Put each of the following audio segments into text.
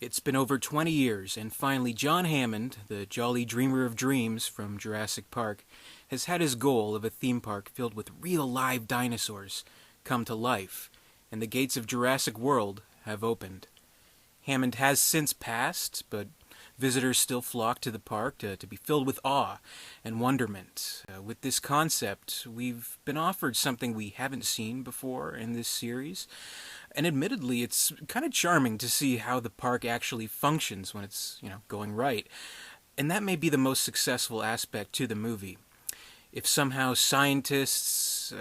It's been over 20 years, and finally John Hammond, the jolly dreamer of dreams from Jurassic Park, has had his goal of a theme park filled with real live dinosaurs come to life, and the gates of Jurassic World have opened. Hammond has since passed, but visitors still flock to the park to be filled with awe and wonderment. With this concept, we've been offered something we haven't seen before in this series, and admittedly, it's kind of charming to see how the park actually functions when it's, going right. And that may be the most successful aspect to the movie. If somehow scientists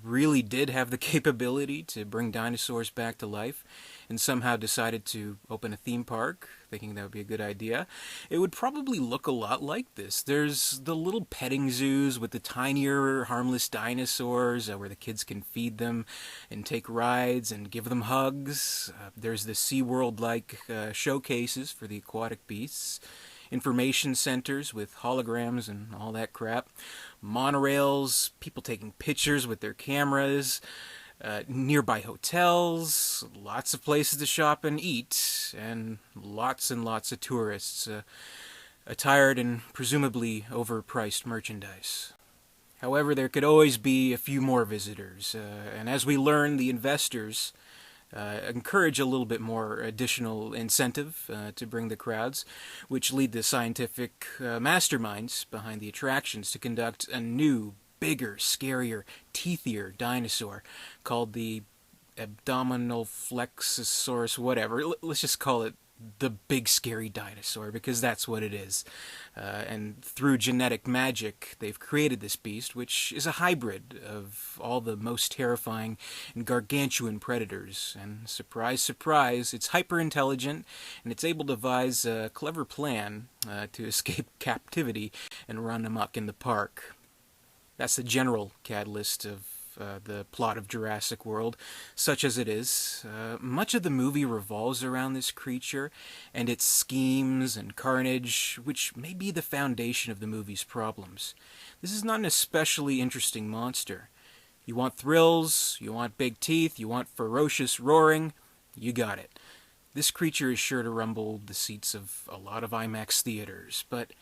really did have the capability to bring dinosaurs back to life and somehow decided to open a theme park, thinking that would be a good idea, it would probably look a lot like this. There's the little petting zoos with the tinier, harmless dinosaurs where the kids can feed them and take rides and give them hugs. There's the SeaWorld-like showcases for the aquatic beasts, information centers with holograms and all that crap, monorails, people taking pictures with their cameras, nearby hotels, lots of places to shop and eat, and lots of tourists, attired in presumably overpriced merchandise. However, there could always be a few more visitors, and as we learn, the investors encourage a little bit more additional incentive to bring the crowds, which lead the scientific masterminds behind the attractions to conduct a new, bigger, scarier, teethier dinosaur called the abdominal flexosaurus, whatever. Let's just call it the big scary dinosaur because that's what it is. And through genetic magic, they've created this beast, which is a hybrid of all the most terrifying and gargantuan predators. And surprise, surprise, it's hyper intelligent and it's able to devise a clever plan to escape captivity and run amok in the park. That's the general catalyst of the plot of Jurassic World, such as it is. Much of the movie revolves around this creature and its schemes and carnage, which may be the foundation of the movie's problems. This is not an especially interesting monster. You want thrills, you want big teeth, you want ferocious roaring, you got it. This creature is sure to rumble the seats of a lot of IMAX theaters, but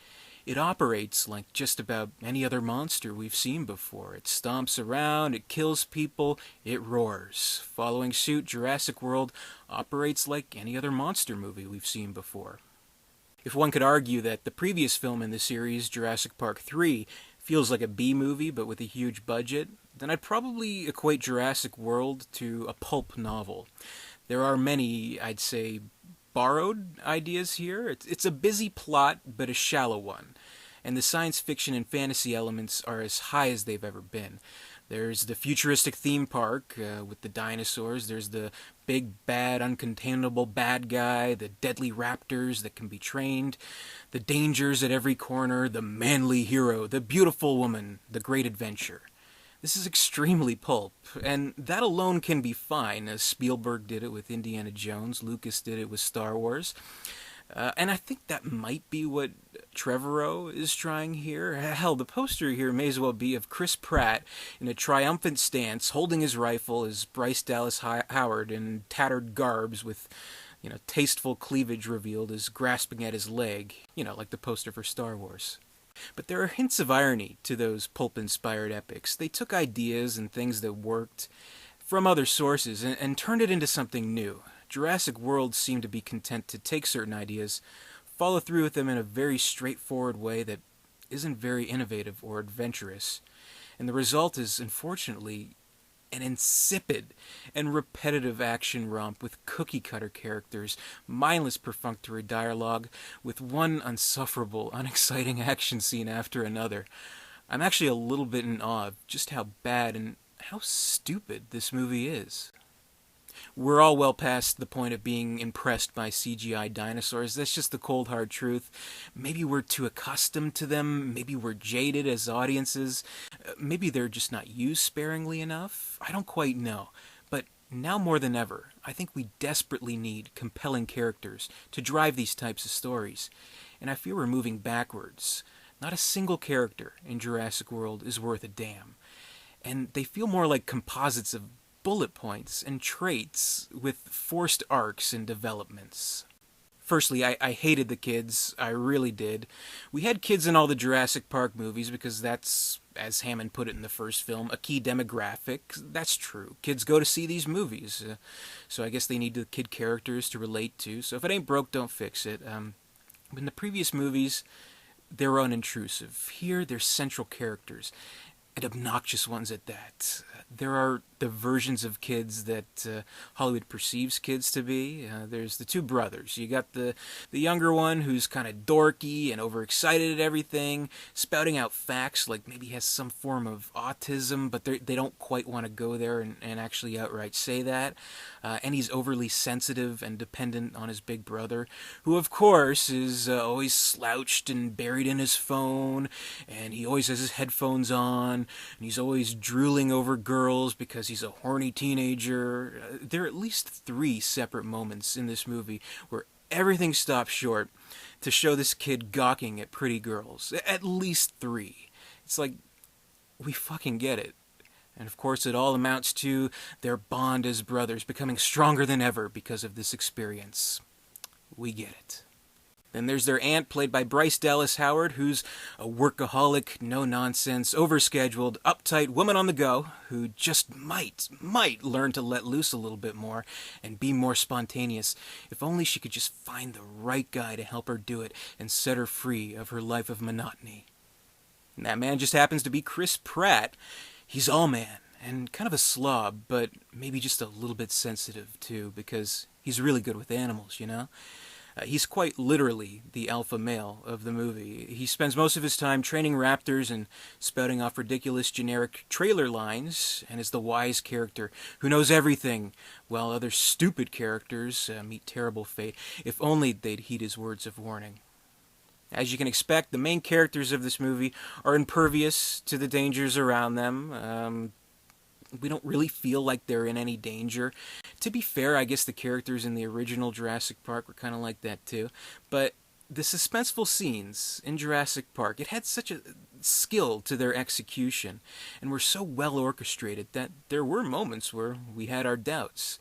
it operates like just about any other monster we've seen before. It stomps around, it kills people, it roars. Following suit, Jurassic World operates like any other monster movie we've seen before. If one could argue that the previous film in the series, Jurassic Park 3, feels like a B movie but with a huge budget, then I'd probably equate Jurassic World to a pulp novel. There are many, I'd say, borrowed ideas here. It's a busy plot, but a shallow one. And the science fiction and fantasy elements are as high as they've ever been. There's the futuristic theme park with the dinosaurs. There's the big, bad, uncontainable bad guy, the deadly raptors that can be trained, the dangers at every corner, the manly hero, the beautiful woman, the great adventure. This is extremely pulp, and that alone can be fine, as Spielberg did it with Indiana Jones, Lucas did it with Star Wars. And I think that might be what Trevorrow is trying here. Hell, the poster here may as well be of Chris Pratt in a triumphant stance, holding his rifle as Bryce Dallas Howard in tattered garbs with, tasteful cleavage revealed as grasping at his leg, like the poster for Star Wars. But there are hints of irony to those pulp-inspired epics. They took ideas and things that worked from other sources and turned it into something new. Jurassic World seemed to be content to take certain ideas, follow through with them in a very straightforward way that isn't very innovative or adventurous. And the result is, unfortunately, an insipid and repetitive action romp with cookie-cutter characters, mindless perfunctory dialogue, with one unsufferable, unexciting action scene after another. I'm actually a little bit in awe of just how bad and how stupid this movie is. We're all well past the point of being impressed by CGI dinosaurs. That's just the cold hard truth. Maybe we're too accustomed to them. Maybe we're jaded as audiences. Maybe they're just not used sparingly enough. I don't quite know. But now more than ever, I think we desperately need compelling characters to drive these types of stories. And I fear we're moving backwards. Not a single character in Jurassic World is worth a damn. And they feel more like composites of bullet points and traits with forced arcs and developments. Firstly, I hated the kids. I really did. We had kids in all the Jurassic Park movies because that's, as Hammond put it in the first film, a key demographic. That's true. Kids go to see these movies. So I guess they need the kid characters to relate to. So if it ain't broke, don't fix it. In the previous movies, they were unintrusive. Here, they're central characters, and obnoxious ones at that. There are the versions of kids that Hollywood perceives kids to be. There's the two brothers. You got the younger one who's kind of dorky and overexcited at everything, spouting out facts like maybe he has some form of autism, but they don't quite want to go there and actually outright say that. And he's overly sensitive and dependent on his big brother, who of course is always slouched and buried in his phone, and he always has his headphones on, and he's always drooling over girls because he's a horny teenager. There are at least 3 separate moments in this movie where everything stops short to show this kid gawking at pretty girls. At least 3. It's like, we fucking get it. And of course it all amounts to their bond as brothers becoming stronger than ever because of this experience. We get it. Then there's their aunt, played by Bryce Dallas Howard, who's a workaholic, no-nonsense, overscheduled, uptight woman on the go, who just might learn to let loose a little bit more and be more spontaneous, if only she could just find the right guy to help her do it and set her free of her life of monotony. And that man just happens to be Chris Pratt. He's all man, and kind of a slob, but maybe just a little bit sensitive, too, because he's really good with animals, you know? He's quite literally the alpha male of the movie. He spends most of his time training raptors and spouting off ridiculous generic trailer lines, and is the wise character who knows everything, while other stupid characters meet terrible fate, if only they'd heed his words of warning. As you can expect, the main characters of this movie are impervious to the dangers around them. We don't really feel like they're in any danger. To be fair, I guess the characters in the original Jurassic Park were kind of like that too. But the suspenseful scenes in Jurassic Park, it had such a skill to their execution, and were so well orchestrated that there were moments where we had our doubts.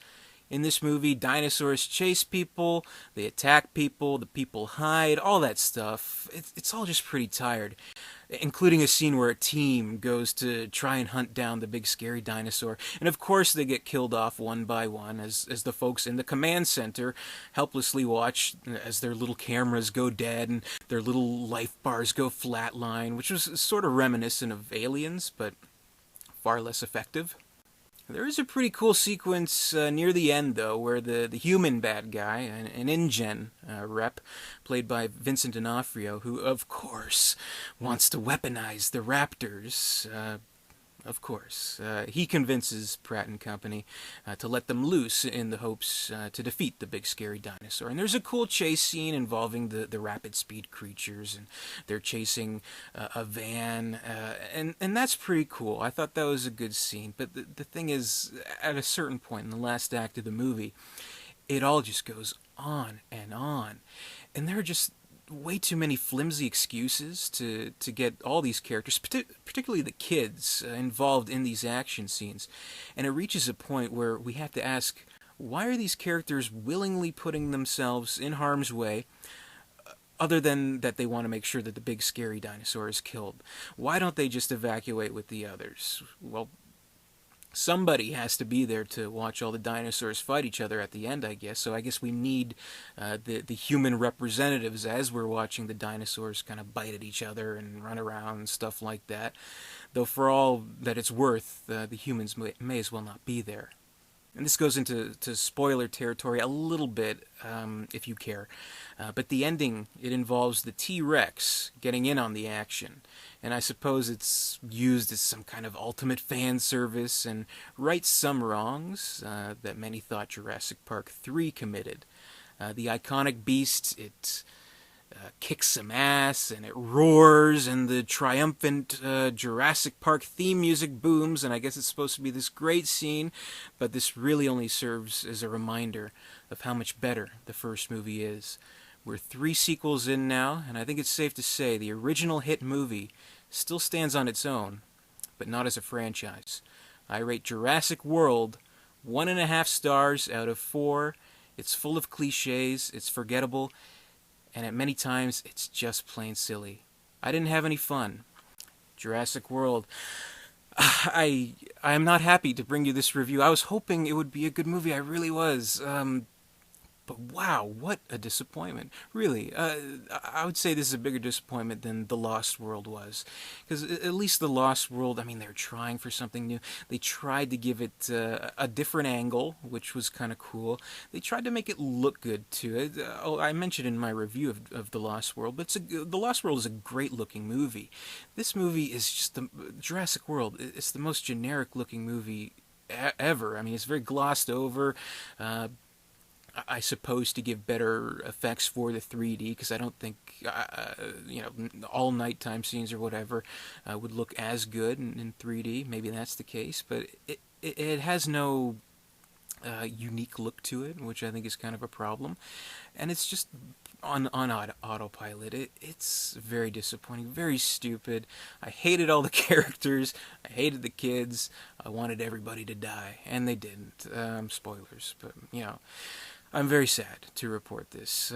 In this movie, dinosaurs chase people, they attack people, the people hide, all that stuff. It's all just pretty tired. Including a scene where a team goes to try and hunt down the big scary dinosaur. And of course they get killed off one by one as the folks in the command center helplessly watch as their little cameras go dead and their little life bars go flatline, which was sort of reminiscent of Aliens, but far less effective. There is a pretty cool sequence near the end, though, where the human bad guy, an InGen rep, played by Vincent D'Onofrio, who, of course, wants to weaponize the Raptors. Of course. He convinces Pratt and Company to let them loose in the hopes to defeat the big scary dinosaur. And there's a cool chase scene involving the rapid speed creatures, and they're chasing a van, and that's pretty cool. I thought that was a good scene. But the thing is, at a certain point in the last act of the movie, it all just goes on. And there are just way too many flimsy excuses to get all these characters, particularly the kids, involved in these action scenes. And it reaches a point where we have to ask, why are these characters willingly putting themselves in harm's way, other than that they want to make sure that the big scary dinosaur is killed? Why don't they just evacuate with the others? Well, somebody has to be there to watch all the dinosaurs fight each other at the end, I guess. So I guess we need the human representatives as we're watching the dinosaurs kind of bite at each other and run around and stuff like that. Though for all that it's worth, the humans may as well not be there. And this goes into spoiler territory a little bit, if you care. But the ending, it involves the T-Rex getting in on the action. And I suppose it's used as some kind of ultimate fan service and rights some wrongs that many thought Jurassic Park 3 committed. The iconic beast, it kicks some ass, and it roars, and the triumphant Jurassic Park theme music booms, and I guess it's supposed to be this great scene, but this really only serves as a reminder of how much better the first movie is. We're 3 sequels in now, and I think it's safe to say the original hit movie still stands on its own, but not as a franchise. I rate Jurassic World 1.5 stars out of 4, It's full of cliches, it's forgettable, and at many times it's just plain silly. I didn't have any fun. Jurassic World. I am not happy to bring you this review. I was hoping it would be a good movie. I really was. But wow, what a disappointment. Really, I would say this is a bigger disappointment than The Lost World was. Because at least The Lost World, I mean, they're trying for something new. They tried to give it a different angle, which was kind of cool. They tried to make it look good, too. I mentioned in my review of The Lost World, but The Lost World is a great looking movie. This movie is just the Jurassic World. It's the most generic looking movie ever. I mean, it's very glossed over. I suppose to give better effects for the 3D, because I don't think all nighttime scenes or whatever would look as good in 3D. Maybe that's the case, but it has no unique look to it, which I think is kind of a problem, and it's just on autopilot. It's very disappointing, very stupid. I hated all the characters. I hated the kids. I wanted everybody to die, and they didn't. Spoilers, but I'm very sad to report this.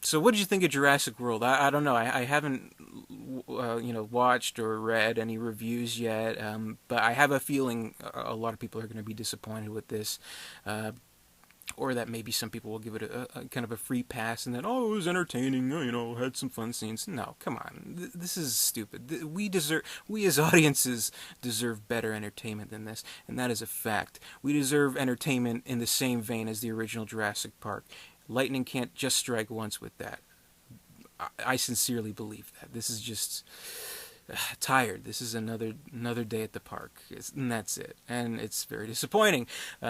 So what did you think of Jurassic World? I don't know. I haven't watched or read any reviews yet, but I have a feeling a lot of people are going to be disappointed with this. Or that maybe some people will give it a kind of a free pass and then, oh, it was entertaining, had some fun scenes. No, come on. This is stupid. We as audiences deserve better entertainment than this, and that is a fact. We deserve entertainment in the same vein as the original Jurassic Park. Lightning can't just strike once with that. I sincerely believe that. This is just tired. This is another day at the park, and that's it. And it's very disappointing.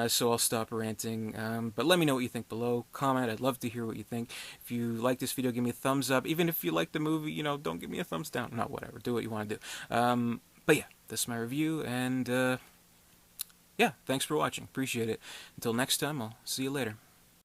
So I'll stop ranting. But let me know what you think below. Comment. I'd love to hear what you think. If you like this video, give me a thumbs up. Even if you like the movie, don't give me a thumbs down. No, whatever. Do what you want to do. But yeah, that's my review. And yeah, thanks for watching. Appreciate it. Until next time, I'll see you later.